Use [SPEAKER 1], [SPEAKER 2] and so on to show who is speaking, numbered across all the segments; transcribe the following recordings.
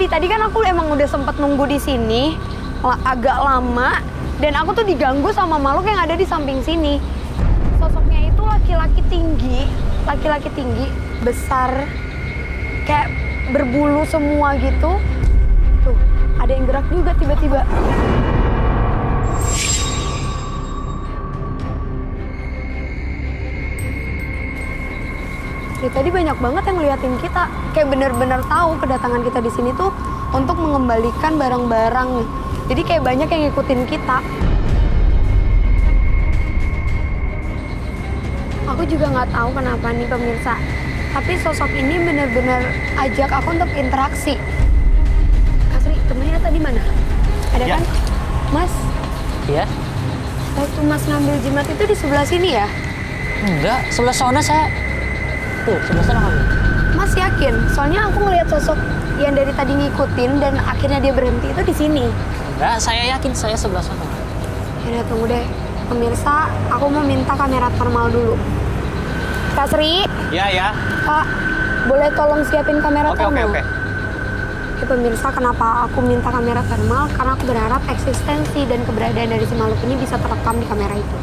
[SPEAKER 1] Tadi kan aku emang udah sempet nunggu di sini agak lama dan aku tuh diganggu sama makhluk yang ada di samping sini. Sosoknya itu laki-laki tinggi, besar, kayak berbulu semua gitu. Tuh, ada yang gerak juga tiba-tiba. Dari tadi banyak banget yang ngeliatin kita, kayak bener-bener tahu kedatangan kita di sini tuh untuk mengembalikan barang-barang. Jadi kayak banyak yang ngikutin kita. Aku juga nggak tahu kenapa nih pemirsa, tapi sosok ini bener-bener ajak aku untuk interaksi. Kak Sri, temennya tadi mana? Ada
[SPEAKER 2] Ya.
[SPEAKER 1] kan? Mas?
[SPEAKER 2] Iya?
[SPEAKER 1] Waktu Mas ngambil jimat itu di sebelah sini ya?
[SPEAKER 2] Enggak, sebelah sana saya. Tuh, sebelah sana kamu.
[SPEAKER 1] Mas yakin? Soalnya aku ngelihat sosok yang dari tadi ngikutin dan akhirnya dia berhenti itu di sini.
[SPEAKER 2] Enggak, saya yakin saya sebelah sana.
[SPEAKER 1] Ya tunggu deh. Pemirsa, aku mau minta kamera thermal dulu. Kak Sri,
[SPEAKER 2] Iya, ya.
[SPEAKER 1] Kak, boleh tolong siapin kamera
[SPEAKER 2] Oke.
[SPEAKER 1] thermal? Ya, pemirsa, kenapa aku minta kamera thermal? Karena aku berharap eksistensi dan keberadaan dari si makhluk ini bisa terekam di kamera itu.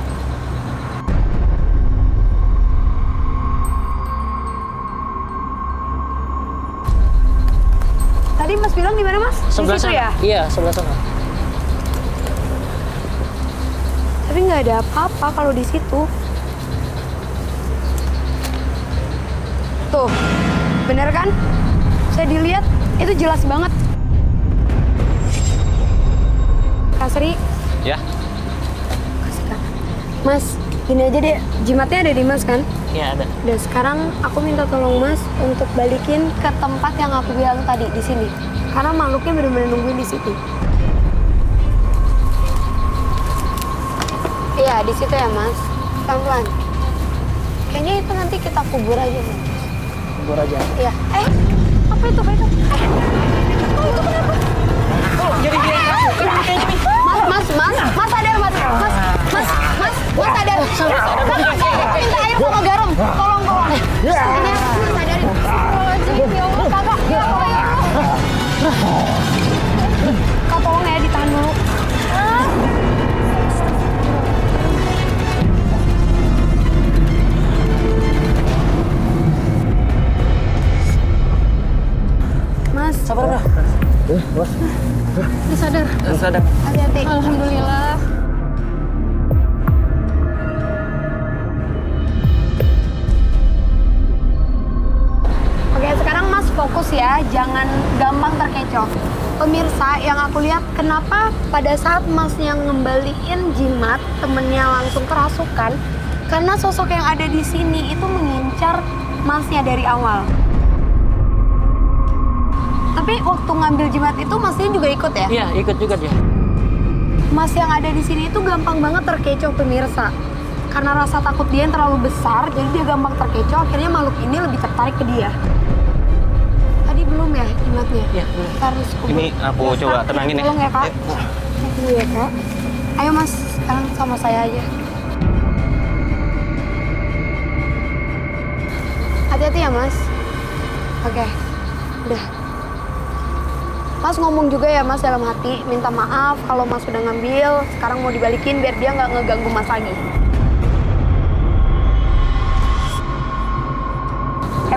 [SPEAKER 1] Tadi Mas bilang di mana, Mas?
[SPEAKER 2] Sebelah
[SPEAKER 1] di situ
[SPEAKER 2] sana.
[SPEAKER 1] ya?
[SPEAKER 2] Iya, sebelah sana.
[SPEAKER 1] Tapi nggak ada apa-apa kalau di situ. Tuh, bener kan? Saya dilihat, itu jelas banget. Kak Sri,
[SPEAKER 2] Ya.
[SPEAKER 1] kasih Kak. Mas, gini aja deh, jimatnya ada di Mas kan?
[SPEAKER 2] Iya, ada.
[SPEAKER 1] Dan sekarang aku minta tolong Mas untuk balikin ke tempat yang aku bilang tadi, di sini. Karena makhluknya bener-bener nungguin di situ. Iya, di situ ya Mas. Pelan-pelan. Kayaknya itu nanti kita kubur aja Mas.
[SPEAKER 2] Kubur aja.
[SPEAKER 1] Iya. Apa itu? Oh, itu kenapa?
[SPEAKER 2] Oh, jadi dia
[SPEAKER 1] Mas sadar Mas sadar. Kakak minta air sama garam. Tolong. Ini aku sadarin. Astagfirullahaladzim, ya Allah. Kakak, ya Allah, ya Allah. Kak, tolong ya, ditahan dulu. Mas,
[SPEAKER 2] Sabar, Bro.
[SPEAKER 1] udah sadar.
[SPEAKER 2] Sadar.
[SPEAKER 1] Hati-hati. Alhamdulillah. Oke, sekarang Mas fokus ya, jangan gampang terkecoh. Pemirsa, yang aku lihat kenapa pada saat Masnya ngembaliin jimat, temennya langsung kerasukan, karena sosok yang ada di sini itu mengincar Masnya dari awal. Tapi waktu ngambil jimat itu Masnya juga ikut ya?
[SPEAKER 2] Iya, ikut juga dia.
[SPEAKER 1] Mas yang ada di sini itu gampang banget terkecoh pemirsa. Karena rasa takut dia yang terlalu besar, jadi dia gampang terkecoh. Akhirnya makhluk ini lebih tertarik ke dia. Tadi belum ya jimatnya?
[SPEAKER 2] Iya, belum.
[SPEAKER 1] Kita harus kubur.
[SPEAKER 2] Ini aku coba
[SPEAKER 1] Kak,
[SPEAKER 2] tenangin ya.
[SPEAKER 1] Tolong ya Kak. Tunggu ya Kak. Ayo Mas, sekarang sama saya aja. Hati-hati ya Mas. Oke, udah. Mas ngomong juga ya Mas dalam hati, minta maaf kalau Mas sudah ngambil, sekarang mau dibalikin biar dia nggak ngeganggu Mas lagi.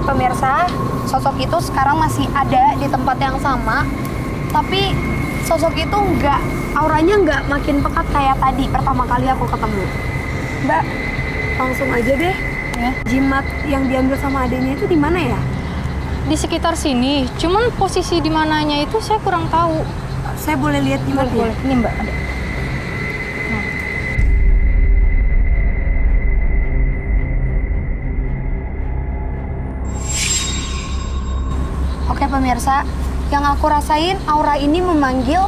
[SPEAKER 1] Pemirsa, sosok itu sekarang masih ada di tempat yang sama, tapi sosok itu auranya nggak makin pekat kayak tadi pertama kali aku ketemu. Mbak, langsung aja deh.
[SPEAKER 3] Ya.
[SPEAKER 1] Jimat yang diambil sama adanya itu di mana ya?
[SPEAKER 3] Di sekitar sini, cuman posisi di mananya itu saya kurang tahu.
[SPEAKER 1] Saya boleh lihat jimatnya?
[SPEAKER 3] Boleh. Ini Mbak ada.
[SPEAKER 1] Oke pemirsa, yang aku rasain aura ini memanggil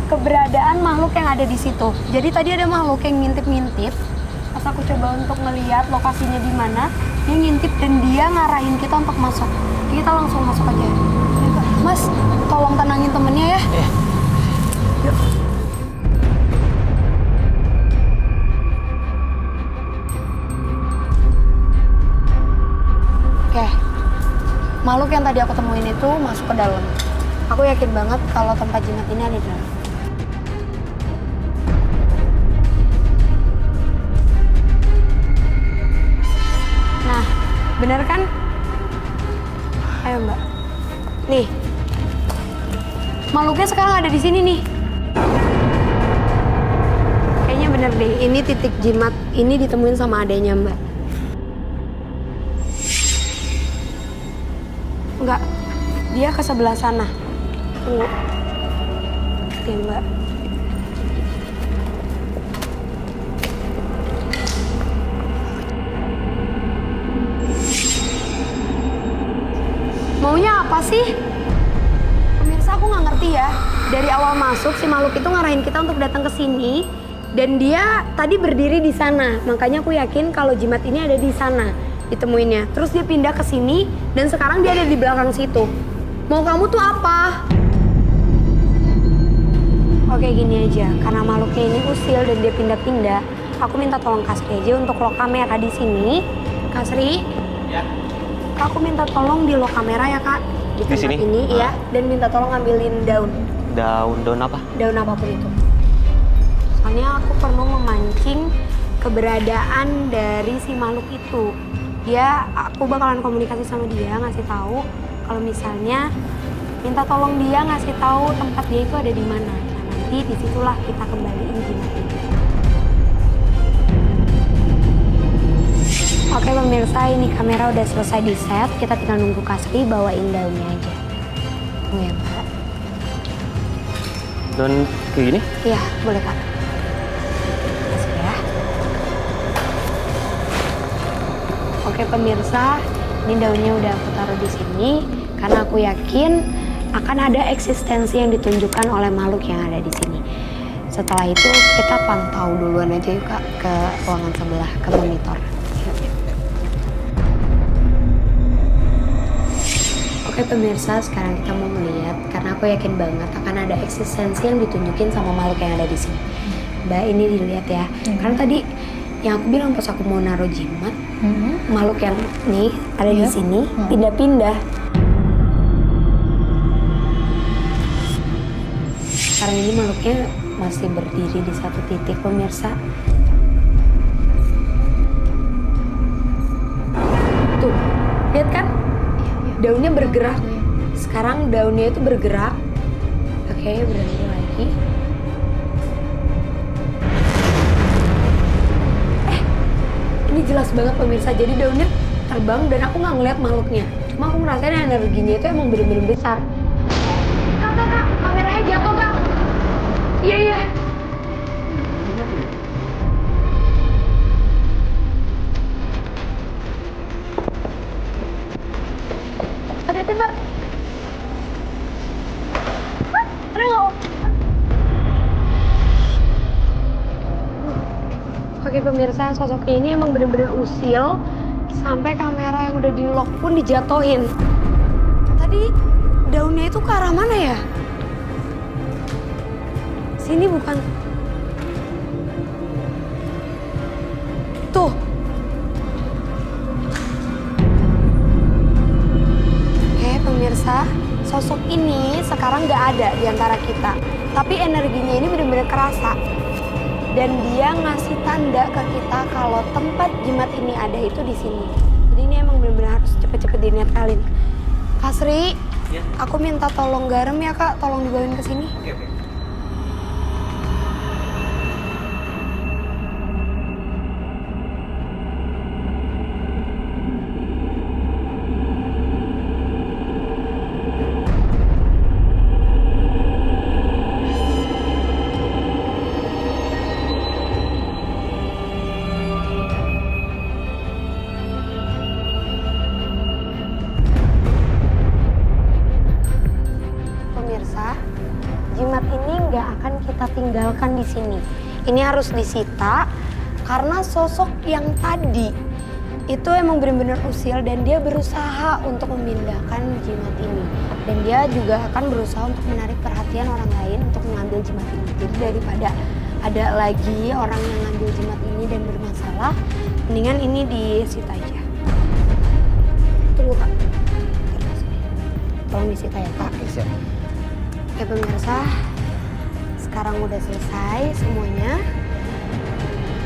[SPEAKER 1] keberadaan makhluk yang ada di situ. Jadi tadi ada makhluk yang ngintip-ngintip. Pas aku coba untuk ngeliat lokasinya di mana, dia ngintip dan dia ngarahin kita untuk masuk. Kita langsung masuk aja. Mas, tolong tenangin temennya ya. Yuk. Oke. Makhluk yang tadi aku temuin itu masuk ke dalam. Aku yakin banget kalau tempat jimat ini ada di dalam. Nah, bener kan? Ayo Mbak. Nih. Makhluknya sekarang ada di sini nih. Kayaknya bener deh, ini titik jimat ini ditemuin sama adanya Mbak. Enggak, dia ke sebelah sana. Tunggu. Oke Mbak. Maunya apa sih? Pemirsa, aku nggak ngerti ya. Dari awal masuk, si makhluk itu ngarahin kita untuk datang ke sini. Dan dia tadi berdiri di sana. Makanya aku yakin kalau jimat ini ada di sana ditemuinnya. Terus dia pindah ke sini dan sekarang dia ada di belakang situ. Mau kamu tuh apa? Oke gini aja, karena makhluknya ini usil dan dia pindah-pindah, aku minta tolong Kak Sri aja untuk lock kamera di sini. Kak Sri? Ya. Kak, aku minta tolong di lock kamera ya Kak. Di tempat
[SPEAKER 4] sini?
[SPEAKER 1] ini ya. Dan minta tolong ngambilin daun.
[SPEAKER 4] Daun apa?
[SPEAKER 1] Daun apapun itu. Soalnya aku perlu memancing keberadaan dari si makhluk itu. Aku bakalan komunikasi sama dia, ngasih tahu kalau misalnya minta tolong dia ngasih tahu tempat dia itu ada di mana. Nah, nanti disitulah kita kembaliin jimat ini. Oke pemirsa, ini kamera udah selesai di set. Kita tinggal nunggu Kasri bawain daunnya aja. Tunggu ya Pak.
[SPEAKER 4] Daun kayak gini?
[SPEAKER 1] Iya, boleh Kak. Kasih ya. Oke pemirsa, ini daunnya udah aku taruh di sini karena aku yakin akan ada eksistensi yang ditunjukkan oleh makhluk yang ada di sini. Setelah itu kita pantau duluan aja yuk Kak ke ruangan sebelah, ke monitor. Oke pemirsa, sekarang kita mau melihat karena aku yakin banget akan ada eksistensi yang ditunjukin sama makhluk yang ada di sini. Mbak, ini dilihat ya. Karena tadi yang aku bilang pas aku mau naruh jimat, makhluk yang nih ada di sini pindah-pindah. Sekarang ini makhluknya masih berdiri di satu titik pemirsa. Tuh, lihat kan? Daunnya bergerak. Sekarang daunnya itu bergerak. Oke, berhenti lagi. Ini jelas banget pemirsa. Jadi daunnya terbang dan aku nggak ngeliat makhluknya. Cuma aku ngerasain energinya itu emang bener-bener besar. Kak, kameranya jatuh Kak. Iya. Hati-hati Mbak. Oke pemirsa, sosoknya ini emang bener-bener usil. Sampai kamera yang udah di lock pun dijatuhin. Tadi daunnya itu ke arah mana ya? Sini bukan. Tuh. Oke pemirsa, sosok ini sekarang nggak ada di antara kita. Tapi energinya ini benar-benar kerasa. Dan dia ngasih tanda ke kita kalau tempat jimat ini ada itu di sini. Jadi ini emang benar-benar harus cepet-cepet dinetralin. Kak Sri, ya. Aku minta tolong garam ya Kak, tolong dibawain ke sini. Oke. Jimat ini nggak akan kita tinggalkan di sini. Ini harus disita karena sosok yang tadi itu emang benar-benar usil dan dia berusaha untuk memindahkan jimat ini. Dan dia juga akan berusaha untuk menarik perhatian orang lain untuk mengambil jimat ini. Jadi daripada ada lagi orang yang ngambil jimat ini dan bermasalah, mendingan ini disita aja. Tunggu Kak. Tolong disita ya Kak.
[SPEAKER 4] Oke, siap.
[SPEAKER 1] Oke pemirsa, sekarang udah selesai semuanya.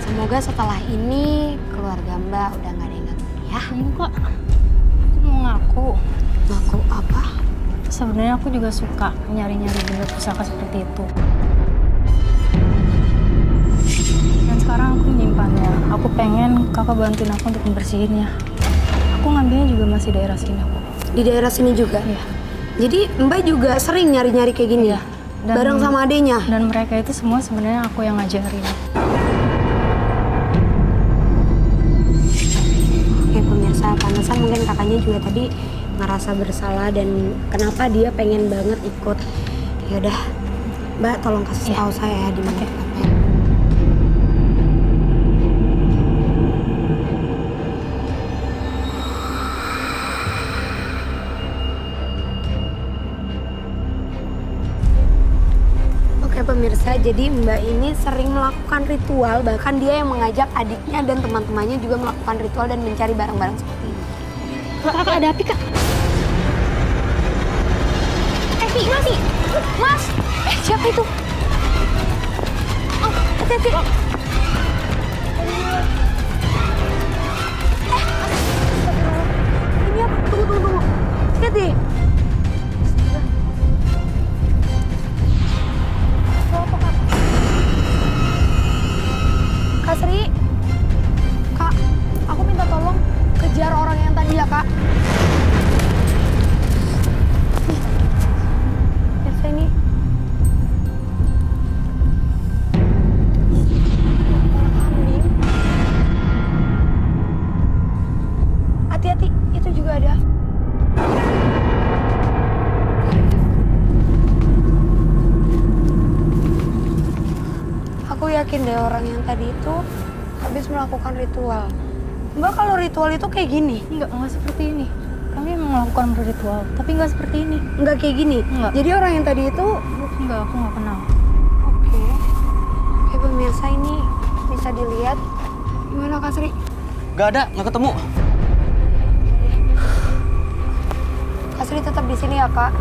[SPEAKER 1] Semoga setelah ini keluarga Mbak udah gak ada yang ganggu ya.
[SPEAKER 3] Enggak, aku mau ngaku.
[SPEAKER 1] Ngaku apa?
[SPEAKER 3] Sebenarnya aku juga suka nyari-nyari benda pusaka seperti itu. Dan sekarang aku menyimpannya. Aku pengen kakak bantuin aku untuk membersihinnya. Aku ngambilnya juga masih daerah sini kok.
[SPEAKER 1] Di daerah sini juga?
[SPEAKER 3] Iya.
[SPEAKER 1] Jadi Mbak juga sering nyari-nyari kayak gini ya? Bareng sama adenya?
[SPEAKER 3] Dan mereka itu semua sebenarnya aku yang ngajarin.
[SPEAKER 1] Oke pemirsa, pantesan mungkin kakaknya juga tadi ngerasa bersalah dan kenapa dia pengen banget ikut. Yaudah, Mbak tolong kasih tahu saya ya di mana tempatnya. Oke pemirsa, jadi Mbak ini sering melakukan ritual, bahkan dia yang mengajak adiknya dan teman-temannya juga melakukan ritual dan mencari barang-barang seperti ini.
[SPEAKER 3] Kak, ada api, Kak.
[SPEAKER 1] Mas! Siapa itu? Oh, hati-hati. Ini apa? Tunggu. Hati-hati. Apa, Kak? Kak Sri. Kak, aku minta tolong kejar orang yang tadi ya, Kak. Ini hati-hati, itu juga ada. Aku yakin deh orang yang tadi itu habis melakukan ritual. Mbak, kalau ritual itu kayak gini?
[SPEAKER 3] Enggak seperti ini. Kami memang melakukan ritual, tapi nggak seperti ini.
[SPEAKER 1] Enggak kayak gini?
[SPEAKER 3] Enggak.
[SPEAKER 1] Jadi orang yang tadi itu...
[SPEAKER 3] Enggak, aku nggak kenal.
[SPEAKER 1] Oke. Oke pemirsa, ini bisa dilihat. Gimana Kak Sri?
[SPEAKER 4] Gak ada, gak ketemu.
[SPEAKER 1] Kak Sri tetap di sini ya Kak.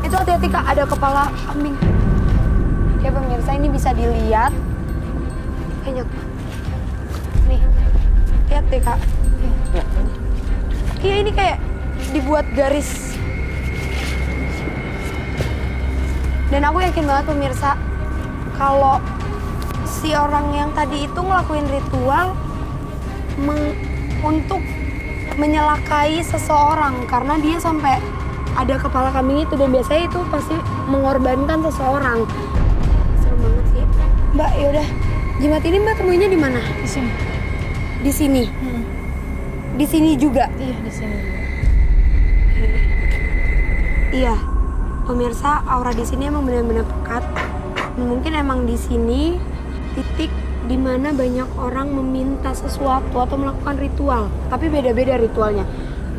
[SPEAKER 1] Itu hati-hati Kak, ada kepala kambing. Oke pemirsa, ini bisa dilihat. Banyak. Nih, lihat deh Kak. Iya ini kayak dibuat garis. Dan aku yakin banget pemirsa, kalau si orang yang tadi itu ngelakuin ritual untuk menyelakai seseorang karena dia sampai ada kepala kambing itu dan biasanya itu pasti mengorbankan seseorang. Serem banget sih. Mbak, yaudah. Jimat ini Mbak temuinya di mana?
[SPEAKER 3] Di sini.
[SPEAKER 1] Di sini. Di sini juga.
[SPEAKER 3] Iya, di sini.
[SPEAKER 1] Iya. Pemirsa, aura di sini emang benar-benar pekat. Mungkin emang di sini titik di mana banyak orang meminta sesuatu atau melakukan ritual. Tapi beda-beda ritualnya.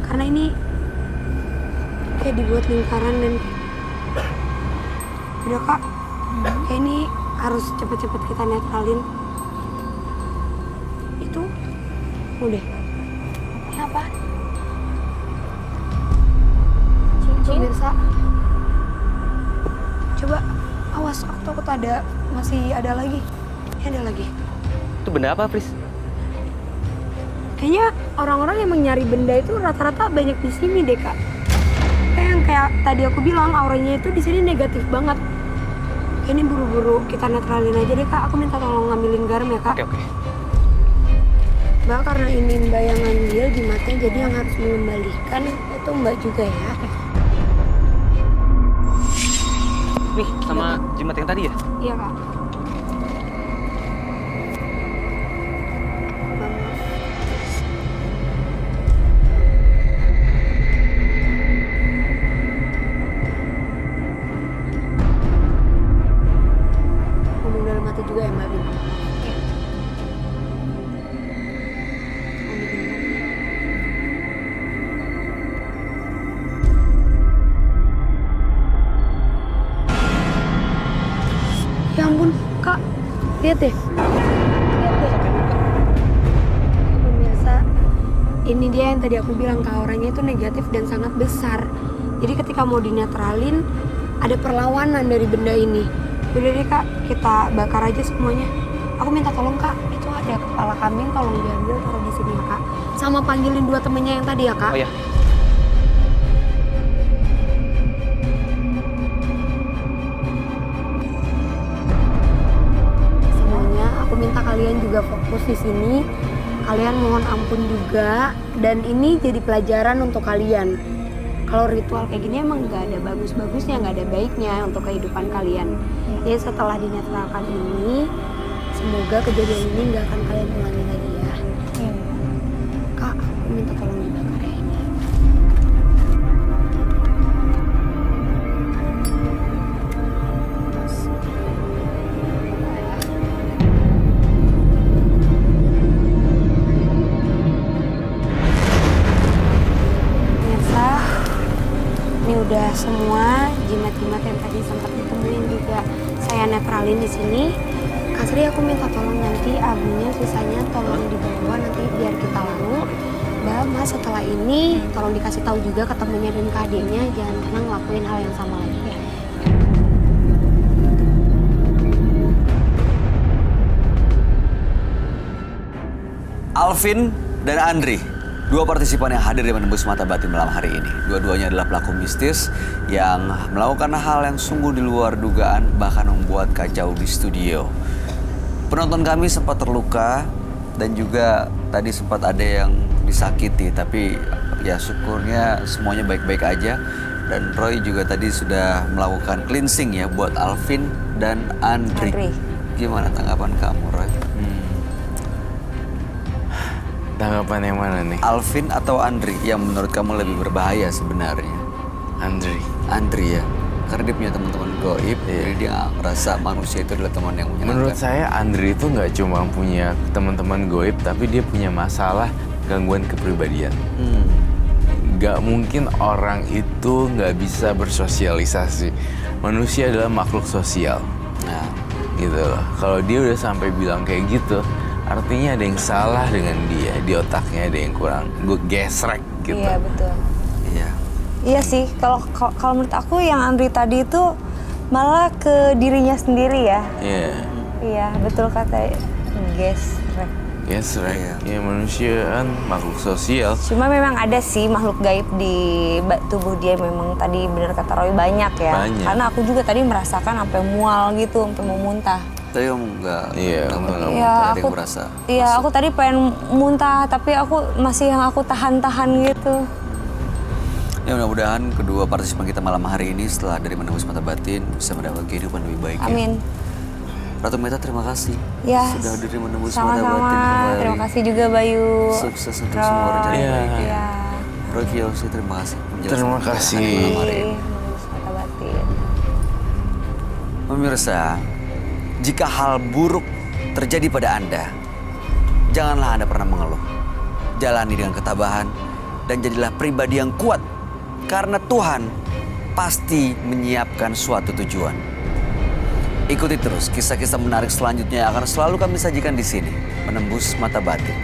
[SPEAKER 1] Karena ini kayak dibuat lingkaran dan udah Kak. Kayak ini harus cepet-cepet kita netralin. Itu udah. Ini apa? Cincin. Pemirsa. Coba awas, aku takut masih ada lagi. Ini ada lagi.
[SPEAKER 4] Itu benda apa, Pris?
[SPEAKER 1] Kayaknya orang-orang yang nyari benda itu rata-rata banyak di sini deh Kak. Kayak tadi aku bilang auranya itu di sini negatif banget. Ini buru-buru kita netralin aja deh Kak. Aku minta tolong ngambilin garam ya Kak.
[SPEAKER 4] Oke.
[SPEAKER 1] Mbak, karena ini Mbak yang ngambil jimatnya, jadi yang harus mengembalikan itu Mbak juga ya.
[SPEAKER 4] Nih, sama jimat yang tadi ya?
[SPEAKER 1] Iya Kak. Ngomong dalam hati juga ya Mbak Bintang. Iya. Ya ampun, Kak. Lihat deh. Lihat deh. Pemirsa, ini dia yang tadi aku bilang, Kak, auranya itu negatif dan sangat besar. Jadi ketika mau dinetralin, ada perlawanan dari benda ini. Udah deh kak, kita bakar aja semuanya. Aku minta tolong kak, itu ada kepala kambing, tolong diambil taruh di sini ya kak. Sama panggilin 2 temennya yang tadi ya kak.
[SPEAKER 4] Oh ya.
[SPEAKER 1] Semuanya, aku minta kalian juga fokus di sini. Kalian mohon ampun juga, dan ini jadi pelajaran untuk kalian. Kalau ritual kayak gini emang nggak ada bagus-bagusnya, nggak ada baiknya untuk kehidupan kalian. Jadi setelah dinetralkan ini, semoga kejadian ini nggak akan kalian ulangi lagi ya. Kak, aku minta tolong dibakar ya ini. Pemirsa, ini udah semua jimat-jimat yang tadi sempat ditemuin juga saya netralin di sini. Kak Sri, aku minta tolong nanti abunya sisanya tolong dibawa nanti biar kita lalu. Mbak, Mas, setelah ini tolong dikasih tahu juga ke temennya dan ke adiknya jangan pernah ngelakuin hal yang sama lagi ya.
[SPEAKER 5] Alvin dan Andri, 2 partisipan yang hadir di Menembus Mata Batin malam hari ini. Dua-duanya adalah pelaku mistis yang melakukan hal yang sungguh di luar dugaan, bahkan membuat kacau di studio. Penonton kami sempat terluka dan juga tadi sempat ada yang disakiti, tapi ya syukurnya semuanya baik-baik aja. Dan Roy juga tadi sudah melakukan cleansing ya buat Alvin dan Andri. Gimana tanggapan kamu, Roy?
[SPEAKER 6] Tanggapan yang mana nih?
[SPEAKER 5] Alvin atau Andri yang menurut kamu lebih berbahaya sebenarnya?
[SPEAKER 6] Andri.
[SPEAKER 5] Andri ya, karena dia punya teman-teman goib, jadi dia nggak ngerasa manusia itu adalah teman yang menyenangkan.
[SPEAKER 6] Menurut saya Andri itu nggak cuma punya teman-teman goib, tapi dia punya masalah gangguan kepribadian. Nggak mungkin orang itu nggak bisa bersosialisasi. Manusia adalah makhluk sosial.
[SPEAKER 5] Nah,
[SPEAKER 6] Gitu loh. Kalau dia udah sampai bilang kayak gitu, artinya ada yang salah dengan dia. Di otaknya ada yang kurang gesrek gitu.
[SPEAKER 3] Iya, betul.
[SPEAKER 5] iya.
[SPEAKER 3] Iya sih, kalau menurut aku yang Andri tadi itu malah ke dirinya sendiri ya.
[SPEAKER 6] Iya.
[SPEAKER 3] Iya, betul kata gesrek.
[SPEAKER 6] Gesrek.
[SPEAKER 5] Iya.
[SPEAKER 6] Ya manusia kan makhluk sosial.
[SPEAKER 3] Cuma memang ada sih makhluk gaib di tubuh dia, memang tadi benar kata Roy banyak ya.
[SPEAKER 6] Banyak.
[SPEAKER 3] Karena aku juga tadi merasakan sampai mual gitu, sampai mau muntah.
[SPEAKER 5] Tapi kamu nggak,
[SPEAKER 6] Iya,
[SPEAKER 5] nggak
[SPEAKER 6] kamu nggak
[SPEAKER 3] Iya,
[SPEAKER 5] tadi
[SPEAKER 3] aku
[SPEAKER 5] merasa.
[SPEAKER 3] Iya, aku tadi pengen muntah, tapi aku masih yang aku tahan-tahan gitu.
[SPEAKER 5] Ya mudah-mudahan kedua partisipan kita malam hari ini setelah dari Menembus Mata Batin bisa mendapat kehidupan lebih baik.
[SPEAKER 3] Amin.
[SPEAKER 5] Ya. Ratu Meta, terima kasih
[SPEAKER 3] Ya.
[SPEAKER 5] sudah hadir di Menembus Mata Batin
[SPEAKER 3] Sama-sama.
[SPEAKER 5] kembali.
[SPEAKER 3] Terima kasih juga Bayu.
[SPEAKER 5] Sukses untuk semua rencana
[SPEAKER 6] Iya.
[SPEAKER 5] baiknya.
[SPEAKER 3] Iya.
[SPEAKER 5] Roy Kiyoshi, terima kasih. menjelaskan
[SPEAKER 6] Terima
[SPEAKER 5] kebenaran
[SPEAKER 6] kasih.
[SPEAKER 5] malam hari ini.
[SPEAKER 3] Menembus Mata Batin.
[SPEAKER 5] Pemirsa, jika hal buruk terjadi pada Anda, janganlah Anda pernah mengeluh. Jalani dengan ketabahan dan jadilah pribadi yang kuat. Karena Tuhan pasti menyiapkan suatu tujuan. Ikuti terus kisah-kisah menarik selanjutnya yang akan selalu kami sajikan di sini. Menembus Mata Batin.